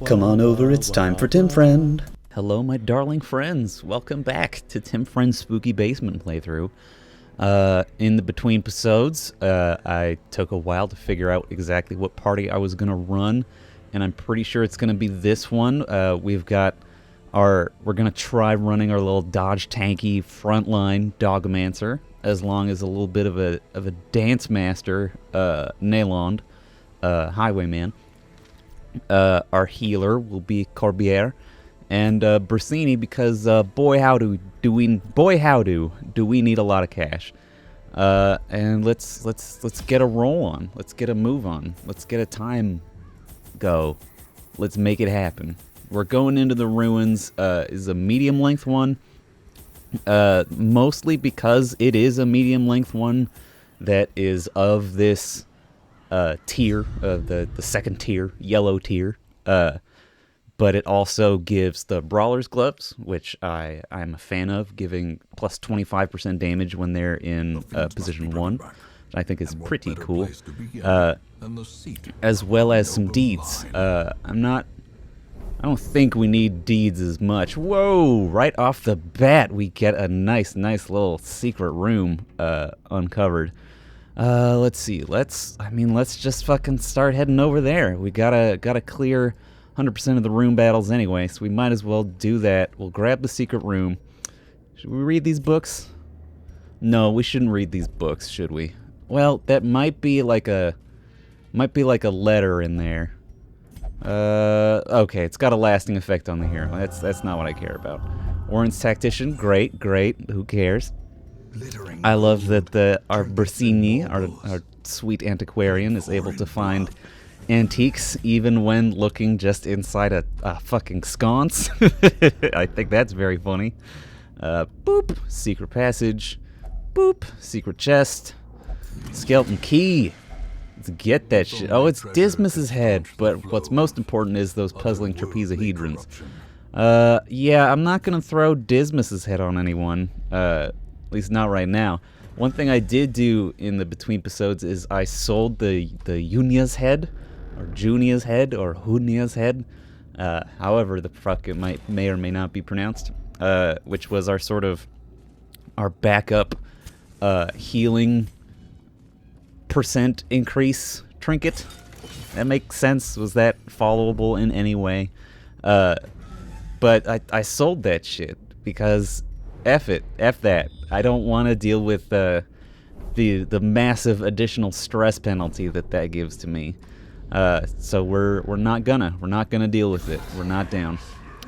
Come on over, it's time for Tim Friend. Hello, my darling friends. Welcome back to Tim Friend's Spooky Basement playthrough. In the between episodes, I took a while to figure out exactly what party I was going to run, and I'm pretty sure it's going to be this one. We're going to try running our little dodge tanky frontline Dogmancer, as long as a little bit of a dance master, Nayland, Highwayman. Our healer will be Corbiere, and Bersini, because boy howdy do we need a lot of cash. And let's get a roll on. Let's get a move on. Let's get a time go. Let's make it happen. We're going into the ruins. Is a medium length one. Mostly because it is a medium length one that is of this tier, the second tier, yellow tier. But it also gives the Brawler's Gloves, which I'm a fan of, giving plus 25% damage when they're in position 1, which I think is pretty cool. As well as some deeds. I don't think we need deeds as much. Whoa! Right off the bat, we get a nice little secret room uncovered. Let's see. Let's just fucking start heading over there. We gotta clear 100% of the room battles anyway, so we might as well do that. We'll grab the secret room. Should we read these books? No, we shouldn't read these books, should we? Well, that might be like a letter in there. Okay, it's got a lasting effect on the hero. That's not what I care about. Orange Tactician, great. Who cares? I love that our Bersini, our sweet antiquarian, is able to find antiques even when looking just inside a fucking sconce. I think that's very funny. Boop, secret passage. Boop, secret chest. Skeleton key. Let's get that shit. Oh, it's Dismas's head, but what's most important is those puzzling trapezohedrons. Yeah, I'm not gonna throw Dismas's head on anyone. At least not right now. One thing I did do in the between episodes is I sold the Junia's head, or Junia's head, or Hunia's head, however the fuck it may or may not be pronounced, which was our backup healing percent increase trinket. That makes sense. Was that followable in any way? But I sold that shit because F that. I don't want to deal with the massive additional stress penalty that gives to me. So we're not gonna deal with it. We're not down.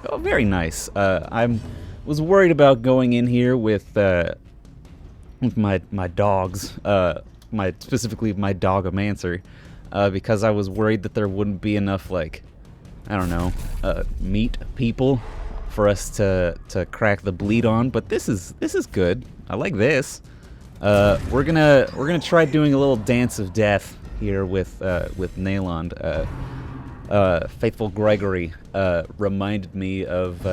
Oh, very nice. I was worried about going in here with my dogs. Specifically my Dogomancer, because I was worried that there wouldn't be enough, meat people for us to crack the bleed on. But this is good. I like this. We're gonna try doing a little dance of death here with Nayland. Faithful Gregory reminded me of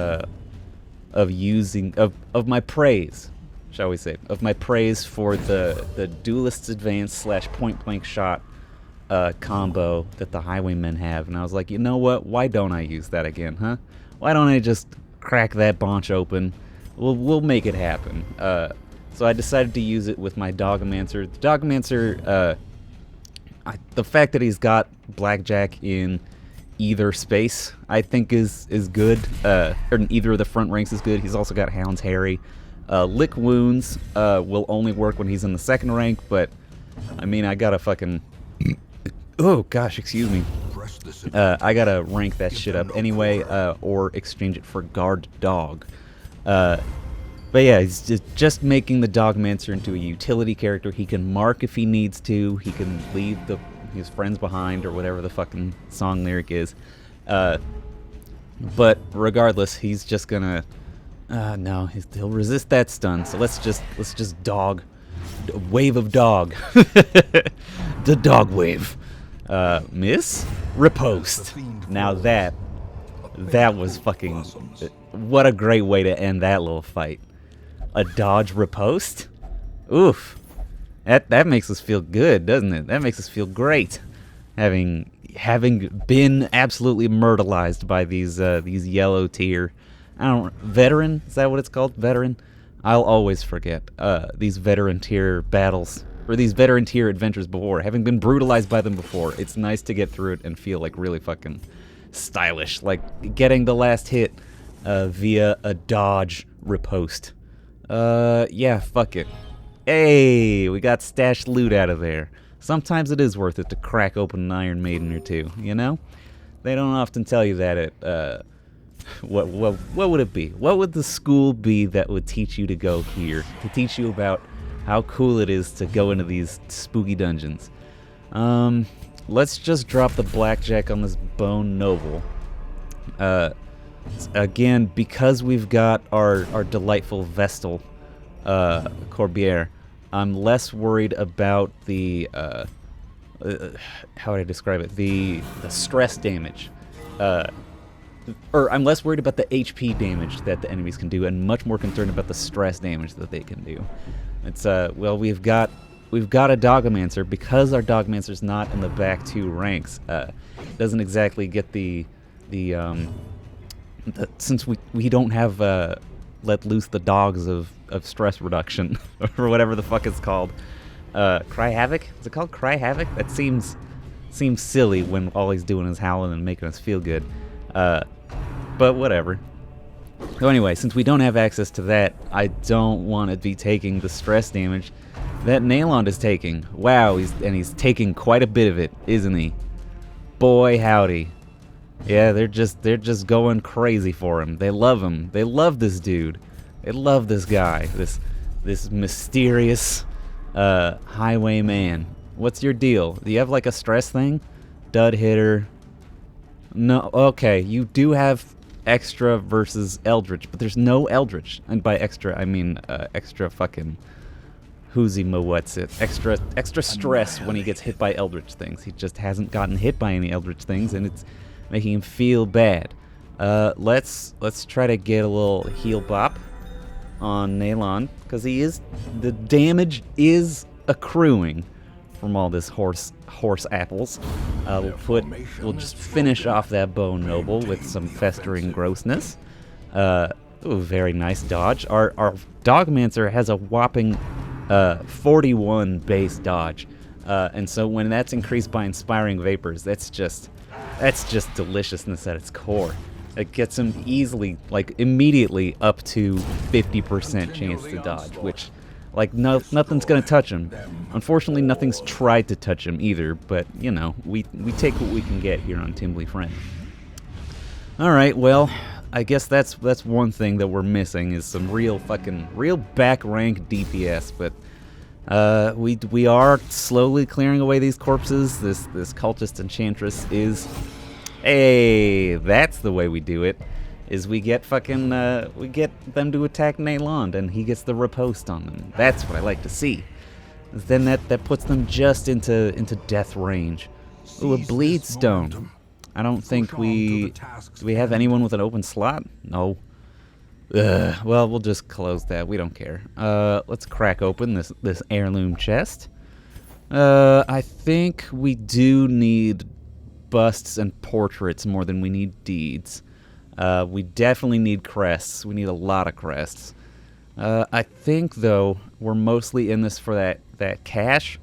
my praise, shall we say, of my praise for the Duelist's Advance / point blank shot combo that the Highwaymen have, and I was like, you know what? Why don't I use that again, huh? Why don't I just crack that bonch open? We'll make it happen. So I decided to use it with my Dogmancer. The Dogmancer, the fact that he's got Blackjack in either space, I think is good. Or in either of the front ranks is good. He's also got Hound's Harry. Lick Wounds will only work when he's in the second rank, but I mean, I gotta fucking... Oh, gosh, excuse me. I gotta rank that shit up anyway, or exchange it for Guard Dog. But yeah, he's just making the Dogmancer into a utility character. He can mark if he needs to. He can leave his friends behind, or whatever the fucking song lyric is. But regardless, he's just gonna... no, he'll resist that stun. So let's just dog, wave of dog, the dog wave. Miss riposte. Now that was fucking. What a great way to end that little fight. A dodge riposte. Oof. That makes us feel good, doesn't it? That makes us feel great. Having having been absolutely myrtleized by these yellow tier, I don't, veteran, is that what it's called? Veteran? I'll always forget these veteran tier battles, or these veteran tier adventures before. Having been brutalized by them before, it's nice to get through it and feel like really fucking stylish, like getting the last hit via a dodge riposte. Yeah, fuck it. Hey, we got stashed loot out of there. Sometimes it is worth it to crack open an Iron Maiden or two, you know? They don't often tell you that at, what would it be? What would the school be that would teach you to go here? To teach you about how cool it is to go into these spooky dungeons. Let's just drop the blackjack on this Bone Noble. Again, because we've got our delightful Vestal, Corbière, I'm less worried about the, how would I describe it? The stress damage. Or I'm less worried about the HP damage that the enemies can do, and much more concerned about the stress damage that they can do. It's, well, we've got a Dogmancer. Because our Dogmancer's not in the back two ranks, doesn't exactly get since we don't have, let loose the dogs of stress reduction, or whatever the fuck it's called. Cry Havoc? Is it called Cry Havoc? That seems silly when all he's doing is howling and making us feel good. But whatever. So anyway, since we don't have access to that, I don't want to be taking the stress damage that Nalond is taking. Wow, he's taking quite a bit of it, isn't he? Boy howdy. Yeah, they're just going crazy for him. They love him. They love this dude. They love this guy. This mysterious highwayman. What's your deal? Do you have like a stress thing? Dud hitter. No, okay, you do have extra versus Eldritch, but there's no Eldritch. And by extra, I mean extra fucking what's it? Extra stress when he gets hit by Eldritch things. He just hasn't gotten hit by any Eldritch things, and it's making him feel bad. Let's try to get a little heal bop on Nalon, because the damage is accruing from all this horse apples. We'll just finish off that Bone Noble with some festering grossness. Ooh, very nice dodge. Our Dogmancer has a whopping 41 base dodge, and so when that's increased by Inspiring Vapors, that's just deliciousness at its core. It gets him easily, like immediately, up to 50% chance to dodge, which, like, nothing's gonna touch him. Unfortunately, nothing's tried to touch him either, but, you know, we take what we can get here on Timbley Friend. Alright, well, I guess that's one thing that we're missing, is some real back rank DPS, but we are slowly clearing away these corpses. This cultist enchantress is, hey, that's the way we do it. Is we get we get them to attack Nalond, and he gets the riposte on them. That's what I like to see. Then that puts them just into death range. Ooh, a bleed stone. I don't think do we have anyone with an open slot? No. Well, we'll just close that. We don't care. Let's crack open this heirloom chest. I think we do need busts and portraits more than we need deeds. We definitely need crests. We need a lot of crests. I think, though, we're mostly in this for that cash.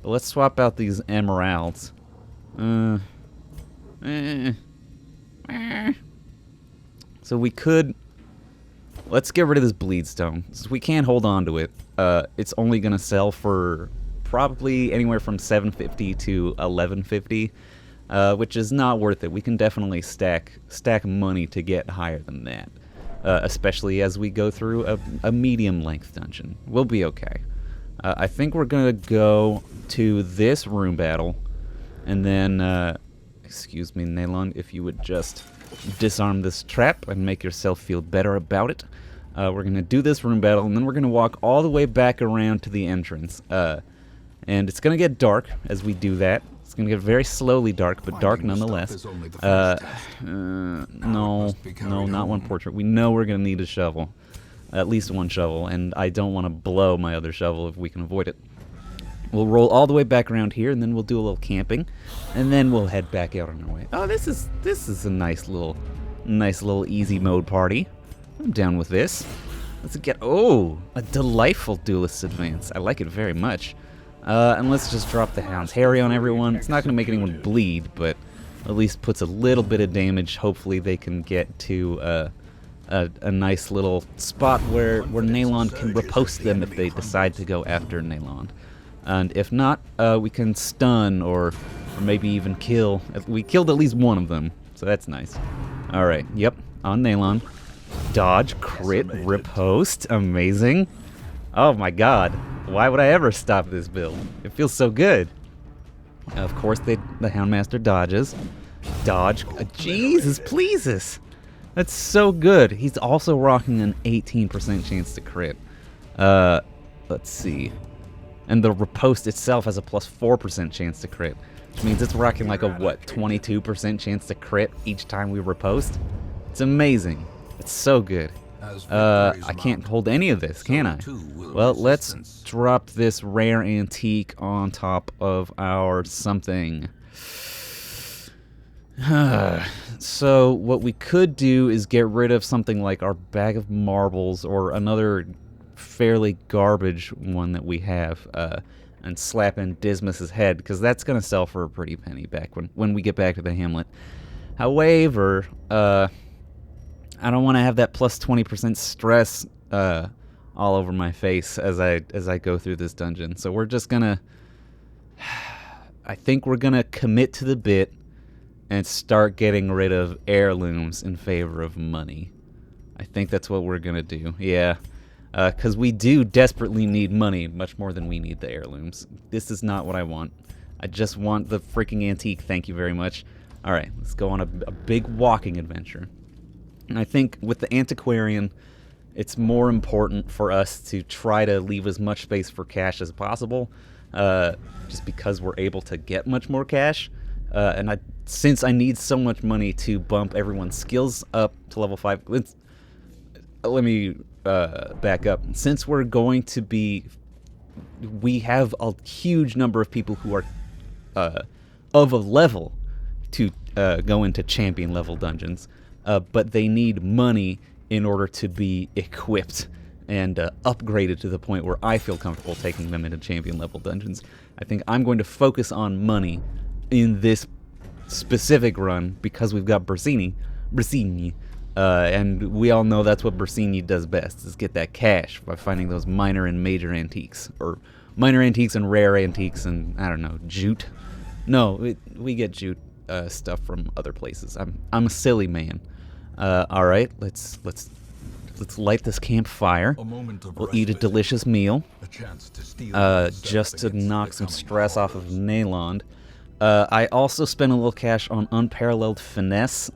But let's swap out these emeralds. So we could... Let's get rid of this bleedstone. Since we can't hold on to it, it's only going to sell for probably anywhere from $750 to $1150, which is not worth it. We can definitely stack money to get higher than that, especially as we go through a medium-length dungeon. We'll be okay. I think we're going to go to this room battle, and then... excuse me, Nalon, if you would just disarm this trap and make yourself feel better about it. We're going to do this room battle, and then we're going to walk all the way back around to the entrance. And it's going to get dark as we do that. It's going to get very slowly dark, but dark nonetheless. No, not one portrait. We know we're going to need a shovel. At least one shovel, and I don't want to blow my other shovel if we can avoid it. We'll roll all the way back around here, and then we'll do a little camping, and then we'll head back out on our way. Oh, this is a nice little easy mode party. I'm down with this. Let's get a delightful duelist advance. I like it very much. And let's just drop the Hound's Harry on everyone. It's not going to make anyone bleed, but at least puts a little bit of damage. Hopefully they can get to a nice little spot where Nalon can riposte them if they decide to go after Nalon. And if not, we can stun or maybe even kill. We killed at least one of them, so that's nice. Alright, yep, on Nalon. Dodge, crit, riposte, amazing. Oh my god, why would I ever stop this build? It feels so good. Of course, the Houndmaster dodges. Dodge, Jesus pleases. That's so good. He's also rocking an 18% chance to crit. Let's see. And the riposte itself has a plus 4% chance to crit, which means it's rocking like a, 22% chance to crit each time we riposte? It's amazing. It's so good. I can't hold any of this, can I? Well, let's drop this rare antique on top of our something. So what we could do is get rid of something like our bag of marbles or another fairly garbage one that we have, and slap in Dismas's head, because that's going to sell for a pretty penny back when we get back to the hamlet. However, I don't want to have that plus 20% stress all over my face as I go through this dungeon. So we're just gonna, I think we're gonna commit to the bit and start getting rid of heirlooms in favor of money. I think that's what we're gonna do. Yeah, because we do desperately need money much more than we need the heirlooms. This is not what I want. I just want the freaking antique. Thank you very much. All right, let's go on a big walking adventure. And I think with the antiquarian, it's more important for us to try to leave as much space for cash as possible, just because we're able to get much more cash. And since I need so much money to bump everyone's skills up to level 5, let me back up. Since we're going to be, we have a huge number of people who are of a level to go into champion level dungeons. But they need money in order to be equipped and upgraded to the point where I feel comfortable taking them into champion level dungeons. I think I'm going to focus on money in this specific run because we've got Bersini, and we all know that's what Bersini does best, is get that cash by finding those minor and major antiques, or minor antiques and rare antiques and, I don't know, jute. No, we get jute stuff from other places. I'm a silly man. All right, let's light this campfire. We'll eat a delicious meal, just to knock some stress off of Nalon. I also spent a little cash on unparalleled finesse,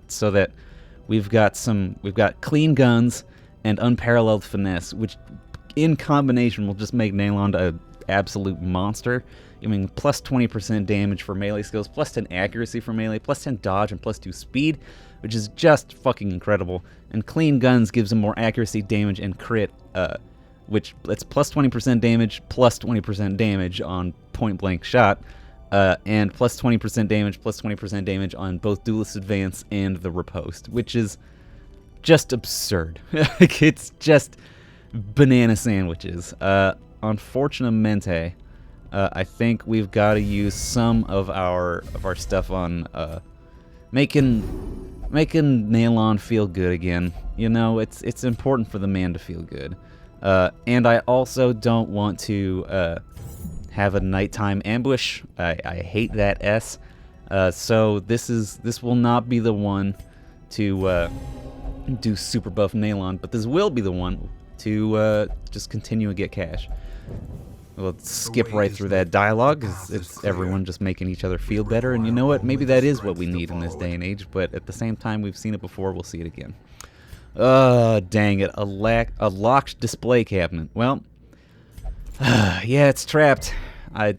so that we've got clean guns and unparalleled finesse, which in combination will just make Nalon an absolute monster. I mean, plus 20% damage for melee skills, plus 10 accuracy for melee, plus 10 dodge, and plus 2 speed, which is just fucking incredible. And clean guns gives him more accuracy, damage, and crit, which that's plus 20% damage, plus 20% damage on point-blank shot, and plus 20% damage, plus 20% damage on both Duelist Advance and the Riposte, which is just absurd. Like, it's just banana sandwiches. Unfortunately, I think we've got to use some of our stuff on making Nalon feel good again. You know, it's important for the man to feel good. And I also don't want to have a nighttime ambush. I hate that S. So this will not be the one to do super buff Nalon, but this will be the one to just continue and get cash. We'll skip right through that dialogue. It's everyone just making each other feel better, and you know what? Maybe that is what we need in this day and age, but at the same time, we've seen it before, we'll see it again. Dang it. A locked display cabinet. Well, yeah, it's trapped.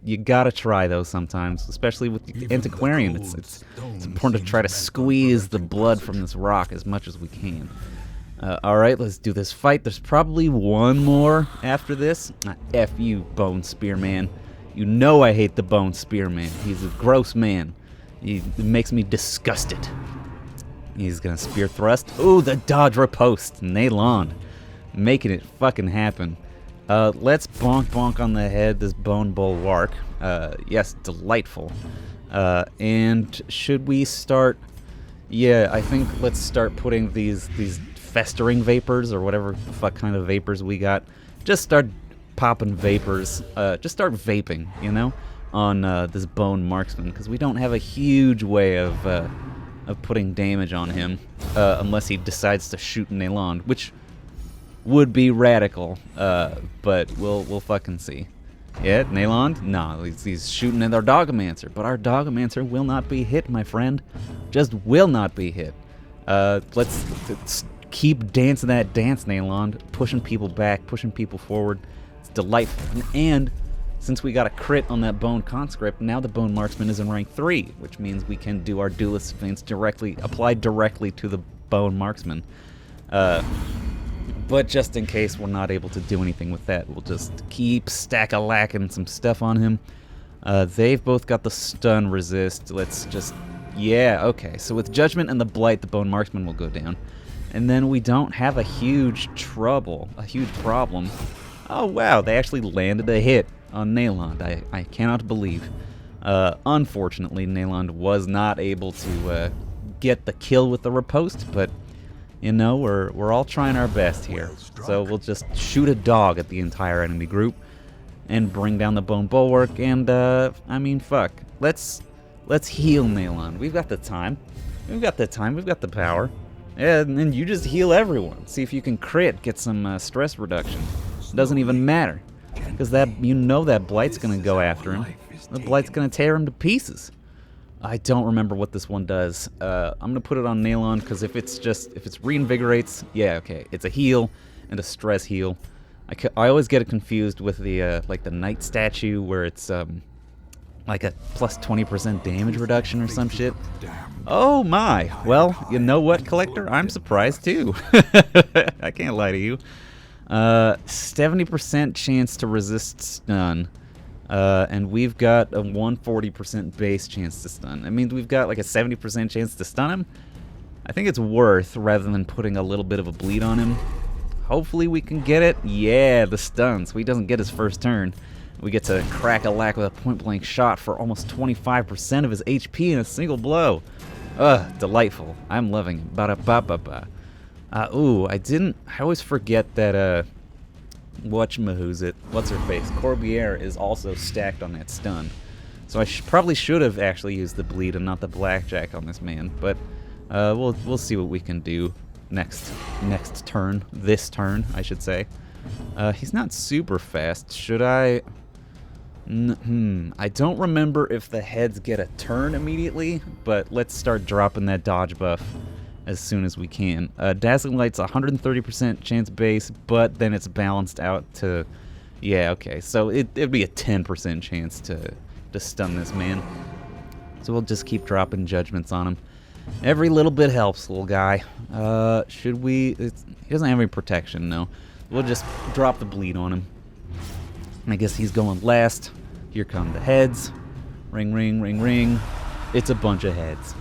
You gotta try those sometimes, especially with the antiquarian. It's important to try to squeeze the blood from this rock as much as we can. Alright, let's do this fight. There's probably one more after this. F you, Bone Spearman. You know I hate the Bone Spearman. He's a gross man. He makes me disgusted. He's gonna spear thrust. Ooh, the dodge riposte. Nailon. Making it fucking happen. Let's bonk on the head this Bone Bulwark. Yes, delightful. And should we start... Yeah, I think let's start putting these festering vapors, or whatever the fuck kind of vapors we got. Just start popping vapors. Just start vaping, you know, on this Bone Marksman, because we don't have a huge way of putting damage on him, unless he decides to shoot Nailon, which would be radical, but we'll fucking see. Yeah, Nailon? No, he's shooting at our Dogomancer, but our Dogomancer will not be hit, my friend. Just will not be hit. Let's keep dancing that dance, Nailon, pushing people back, pushing people forward. It's delightful. And since we got a crit on that Bone Conscript, now the Bone Marksman is in rank 3, which means we can do our Duelist Advance applied directly to the Bone Marksman. But just in case we're not able to do anything with that, we'll just keep stack-a-lacking some stuff on him. They've both got the stun resist. Let's just... Yeah, okay. So with Judgment and the Blight, the Bone Marksman will go down. And then we don't have a huge problem. Oh, wow, they actually landed a hit on Nailond. I cannot believe. Unfortunately, Nailond was not able to get the kill with the riposte, but... You know, we're all trying our best here. So we'll just shoot a dog at the entire enemy group and bring down the Bone Bulwark, and I mean, fuck. Let's heal Nailon. We've got the time. We've got the power. And then you just heal everyone. See if you can crit, get some stress reduction. It doesn't even matter, because that Blight's gonna go after him. The Blight's gonna tear him to pieces. I don't remember what this one does. I'm gonna put it on Nailon, because if it's reinvigorates, yeah, okay, it's a heal and a stress heal. I always get it confused with the like the Knight statue, where it's like a plus 20% damage reduction or some shit. Oh my! Well, you know what, Collector? I'm surprised too. I can't lie to you. 70% chance to resist stun. And we've got a 140% base chance to stun. That means we've got like a 70% chance to stun him. I think it's worth, rather than putting a little bit of a bleed on him. Hopefully we can get it. Yeah, the stun, so he doesn't get his first turn. We get to crack a lack with a point-blank shot for almost 25% of his HP in a single blow. Delightful. I'm loving it. Ba-da-ba-ba-ba. Ooh, I always forget that, what's her face? Corbière is also stacked on that stun. So I probably should have actually used the bleed and not the blackjack on this man, but we'll see what we can do next turn. This turn, I should say. He's not super fast. Should I? I don't remember if the heads get a turn immediately, but let's start dropping that dodge buff as soon as we can. Dazzling Light's 130% chance base, but then it's balanced out to... Yeah, okay, so it'd be a 10% chance to stun this man. So we'll just keep dropping judgments on him. Every little bit helps, little guy. Should we... He doesn't have any protection, no. We'll just drop the bleed on him. I guess he's going last. Here come the heads. Ring, ring, ring, ring. It's a bunch of heads.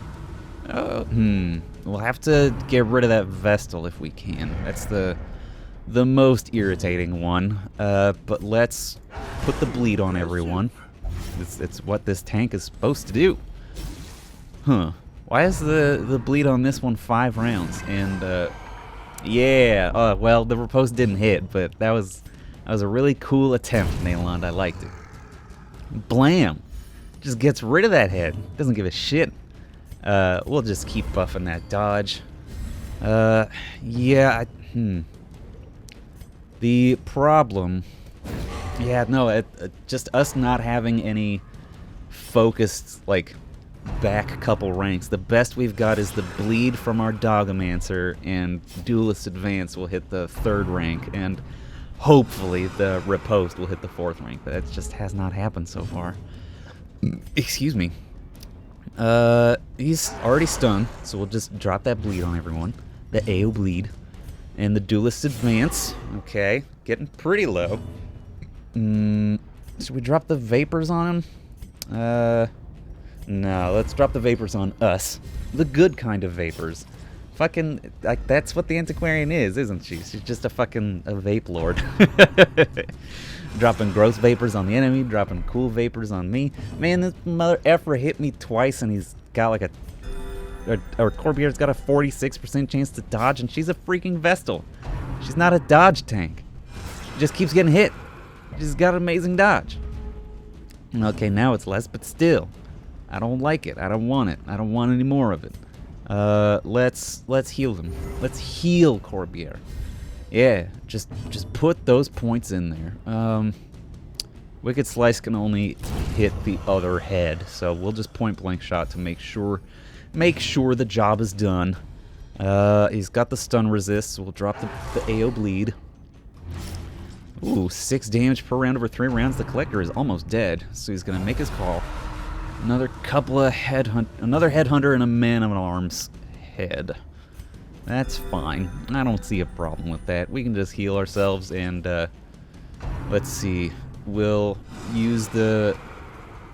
We'll have to get rid of that Vestal if we can. That's the most irritating one. But let's put the bleed on everyone. It's what this tank is supposed to do. Huh. Why is the bleed on this one 5 rounds? And, yeah. Well, the riposte didn't hit, but that was a really cool attempt, Nailond. I liked it. Blam! Just gets rid of that head. Doesn't give a shit. We'll just keep buffing that dodge. Yeah, The problem... Yeah, no, just us not having any focused, like, back couple ranks. The best we've got is the bleed from our Dogomancer, and Duelist Advance will hit the 3rd rank, and hopefully the riposte will hit the 4th rank, but that just has not happened so far. Excuse me. He's already stunned, so we'll just drop that bleed on everyone. The AO bleed. And the Duelist Advance. Okay, getting pretty low. Should we drop the vapors on him? No, let's drop the vapors on us. The good kind of vapors. Fucking, like, that's what the antiquarian is, isn't she? She's just a fucking vape lord. Dropping gross vapors on the enemy, dropping cool vapors on me. Man, this mother effer hit me twice, and he's got like a... Or Corbier's got a 46% chance to dodge, and she's a freaking Vestal. She's not a dodge tank. She just keeps getting hit. She's got amazing dodge. Okay, now it's less, but still. I don't like it. I don't want it. I don't want any more of it. Let's heal them. Let's heal Corbier. Yeah, just put those points in there. Wicked Slice can only hit the other head, so we'll just point blank shot to make sure the job is done. He's got the stun resist, so we'll drop the AO bleed. Ooh, 6 damage per round over 3 rounds. The Collector is almost dead, so he's gonna make his call. Another couple of another headhunter and a man-at-arms head. That's fine. I don't see a problem with that. We can just heal ourselves and let's see. We'll use the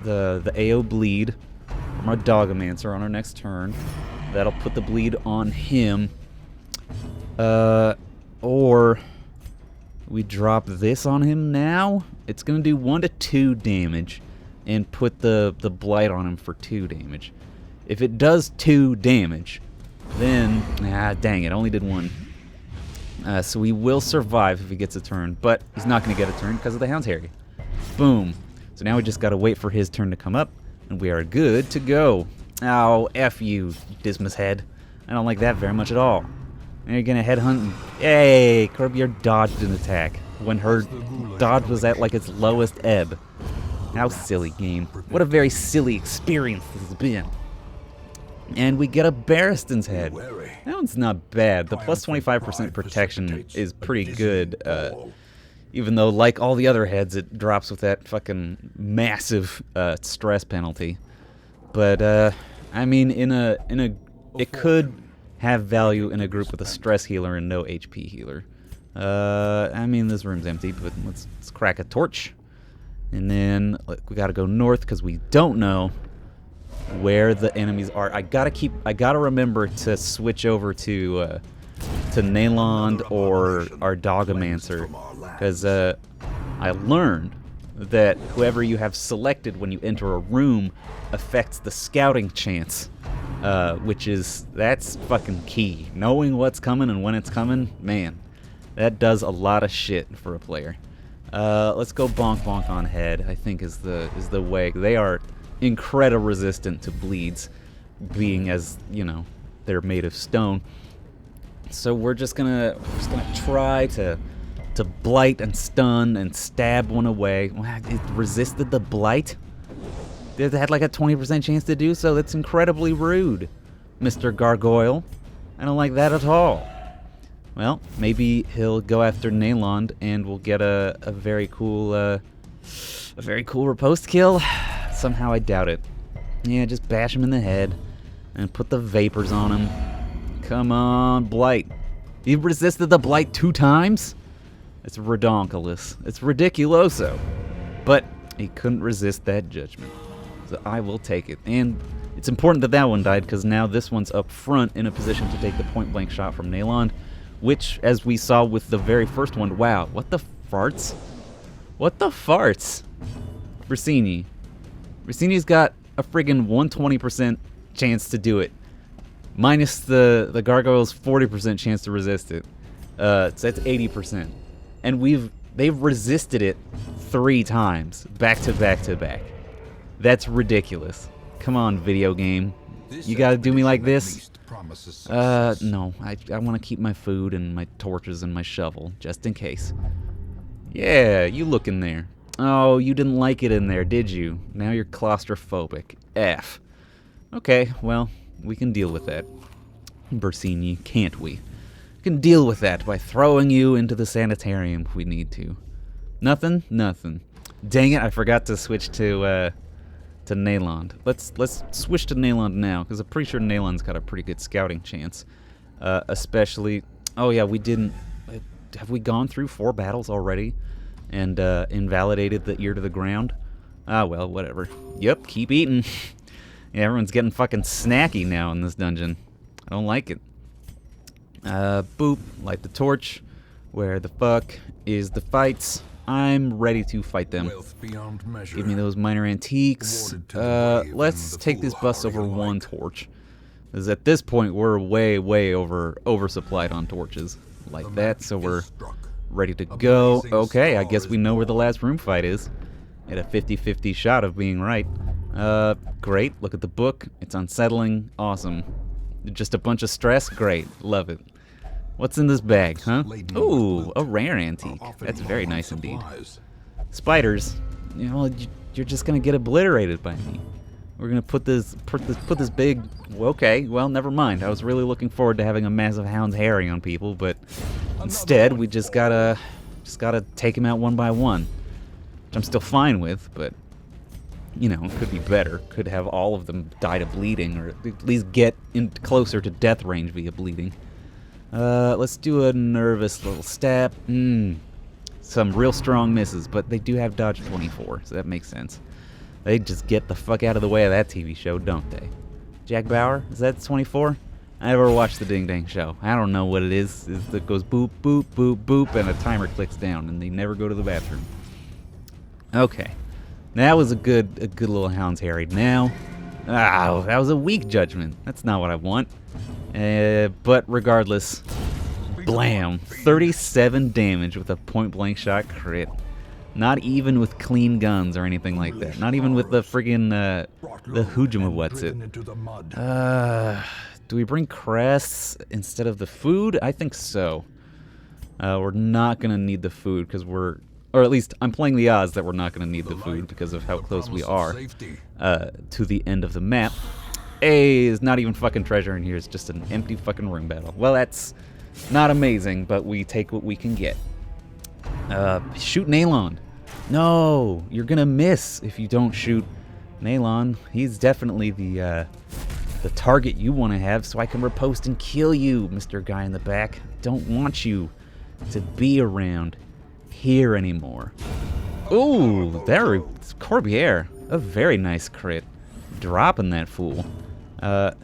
AO bleed from our Dogomancer on our next turn. That'll put the bleed on him. Or we drop this on him now. It's gonna do 1 to 2 damage. And put the blight on him for 2 damage. If it does 2 damage, then dang it, only did 1. So he will survive if he gets a turn, but he's not going to get a turn because of the Hound's Harry. Boom. So now we just got to wait for his turn to come up, and we are good to go. Oh, F you, Dismas head. I don't like that very much at all. Now you're going to headhunt. Hey, Corbier dodged an attack when her dodge was at like its lowest ebb. How silly, game. What a very silly experience this has been. And we get a Barristan's head. That one's not bad. The plus 25% protection is pretty good. Even though, like all the other heads, it drops with that fucking massive stress penalty. But, I mean, it could have value in a group with a stress healer and no HP healer. I mean, this room's empty, but let's crack a torch. And then we gotta go north because we don't know where the enemies are. I gotta remember to switch over to Nayland or our Dogomancer, because I learned that whoever you have selected when you enter a room affects the scouting chance, that's fucking key. Knowing what's coming and when it's coming, man, that does a lot of shit for a player. Let's go bonk bonk on head, I think is the way. They are incredibly resistant to bleeds, being as, you know, they're made of stone. So we're just gonna try to blight and stun and stab one away. It resisted the blight? It had like a 20% chance to do so. That's incredibly rude, Mr. Gargoyle. I don't like that at all. Well, maybe he'll go after Nayland and we'll get a very cool riposte kill. Somehow I doubt it. Yeah, just bash him in the head and put the vapors on him. Come on, blight. He resisted the blight 2 times? It's redonkulous. It's ridiculoso. But he couldn't resist that judgment. So I will take it. And it's important that that one died, because now this one's up front in a position to take the point-blank shot from Nayland. Which, as we saw with the very first one, wow, what the farts? What the farts? Brasini. Brasini's got a friggin' 120% chance to do it. Minus the Gargoyle's 40% chance to resist it. So that's 80%. And they've resisted it 3 times, back to back to back. That's ridiculous. Come on, video game. You gotta do me like this? No. I want to keep my food and my torches and my shovel, just in case. Yeah, you look in there. Oh, you didn't like it in there, did you? Now you're claustrophobic. F. Okay, well, we can deal with that. Bersini, can't we? We can deal with that by throwing you into the sanitarium if we need to. Nothing? Nothing. Dang it, I forgot to switch to Nayland. Let's switch to Nayland now, because I'm pretty sure Nayland's got a pretty good scouting chance. Especially... Oh yeah, we didn't... Have we gone through 4 battles already? and invalidated the ear to the ground. Ah, well, whatever. Yep, keep eating. Yeah, everyone's getting fucking snacky now in this dungeon. I don't like it. Boop. Light the torch. Where the fuck is the fights? I'm ready to fight them. Give me those minor antiques. Let's take this bus over one torch. Because at this point, we're way oversupplied on torches. Like that, so we're ready to go. Okay, I guess we know where the last room fight is. At a 50-50 shot of being right. Great. Look at the book. It's unsettling. Awesome. Just a bunch of stress? Great. Love it. What's in this bag, huh? Ooh, a rare antique. That's very nice indeed. Spiders. You know, you're just gonna get obliterated by me. We're gonna put this big. Okay, well, never mind. I was really looking forward to having a massive hound's herring on people, but instead we just gotta take him out one by one, which I'm still fine with, but you know, it could be better. Could have all of them die to bleeding, or at least get in closer to death range via bleeding. Let's do a nervous little stab. Some real strong misses, but they do have dodge 24, so that makes sense. They just get the fuck out of the way of that TV show, don't they? Jack Bauer? Is that 24? I never watched the Ding Dang Show. I don't know what it is. It goes boop, boop, boop, boop, and a timer clicks down, and they never go to the bathroom. Okay. That was a good little hound's harried. Now, that was a weak judgment. That's not what I want. But regardless, blam, 37 damage with a point-blank shot crit. Not even with clean guns or anything like that. Not even with the friggin' the Hujima what's it. Do we bring crests instead of the food? I think so. We're not gonna need the food because or at least I'm playing the odds that we're not gonna need the food because of how close we are to the end of the map. Is not even fucking treasure in here. It's just an empty fucking room battle. Well, that's not amazing, but we take what we can get. Shoot Nalon. No, you're gonna miss if you don't shoot Nalon. He's definitely the target you want to have, so I can riposte and kill you, Mr. Guy in the back. Don't want you to be around here anymore. Ooh, there, Corbière. A very nice crit. Dropping that fool.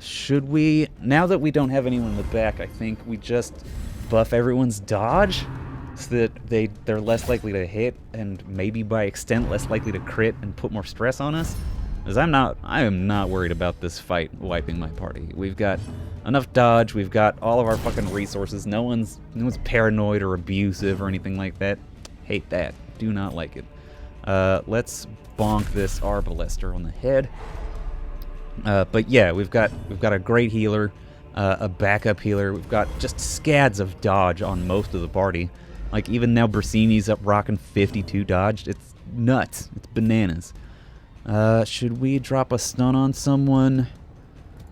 Should we, now that we don't have anyone in the back, I think we just buff everyone's dodge so that they're less likely to hit and maybe by extent less likely to crit and put more stress on us. Because I am not worried about this fight wiping my party. We've got enough dodge, we've got all of our fucking resources, no one's paranoid or abusive or anything like that. Hate that. Do not like it. Let's bonk this Arbalister on the head. But yeah, we've got a great healer, a backup healer. We've got just scads of dodge on most of the party. Like even now, Bersini's up rocking 52 dodged. It's nuts. It's bananas. Should we drop a stun on someone?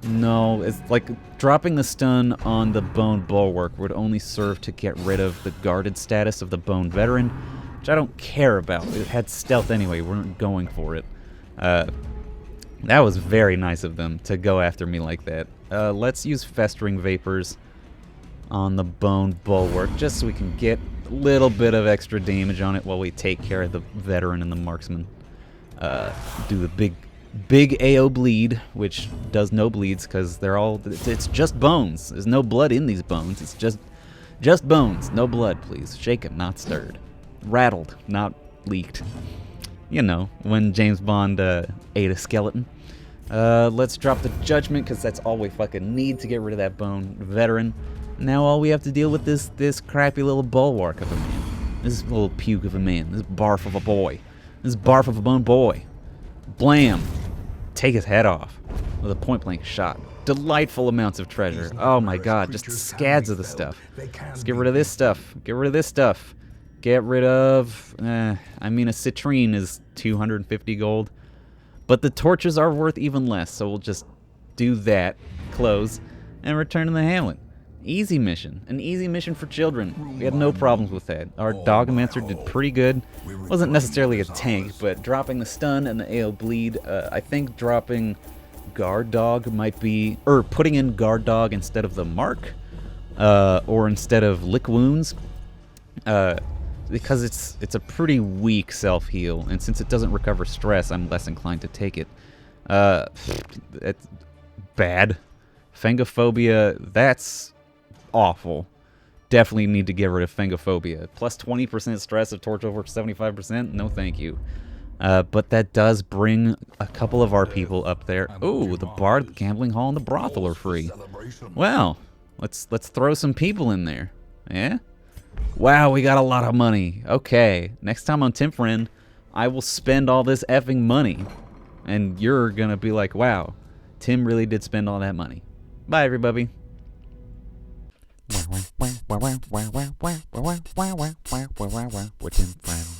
No, it's like dropping the stun on the Bone Bulwark would only serve to get rid of the guarded status of the Bone Veteran, which I don't care about. It had stealth anyway. We weren't going for it. That was very nice of them to go after me like that. Let's use Festering Vapors on the Bone Bulwark, just so we can get a little bit of extra damage on it while we take care of the Veteran and the Marksman. Do the big AO bleed, which does no bleeds because it's just bones. There's no blood in these bones. It's just bones. No blood, please. Shaken, not stirred. Rattled, not leaked. You know, when James Bond ate a skeleton. Let's drop the Judgment, because that's all we fucking need to get rid of that Bone Veteran. Now all we have to deal with this crappy little bulwark of a man. This little puke of a man. This barf of a boy. This barf of a bone boy. Blam! Take his head off with a point-blank shot. Delightful amounts of treasure. Oh my god, just scads of the stuff. Let's get rid of this stuff. Get rid of this stuff. Get rid of... I mean, a citrine is 250 gold. But the torches are worth even less, so we'll just do that, close, and return to the hamlet. Easy mission. An easy mission for children. We had no problems with that. Our Dogmancer did pretty good. Wasn't necessarily a tank, but dropping the stun and the AO bleed, I think dropping Guard Dog might be... or putting in Guard Dog instead of the Mark, or instead of Lick Wounds. because it's a pretty weak self-heal, and since it doesn't recover stress, I'm less inclined to take it. It's bad. Phangophobia, that's awful. Definitely need to get rid of Phangophobia. Plus 20% stress if torch over 75%? No thank you. But that does bring a couple of our people up there. Ooh, the bar, the gambling hall, and the brothel are free. Well, let's throw some people in there. Yeah? Wow, we got a lot of money. Okay, next time on Tim Friend, I will spend all this effing money. And you're gonna be like, wow, Tim really did spend all that money. Bye, everybody. We're Tim Friend.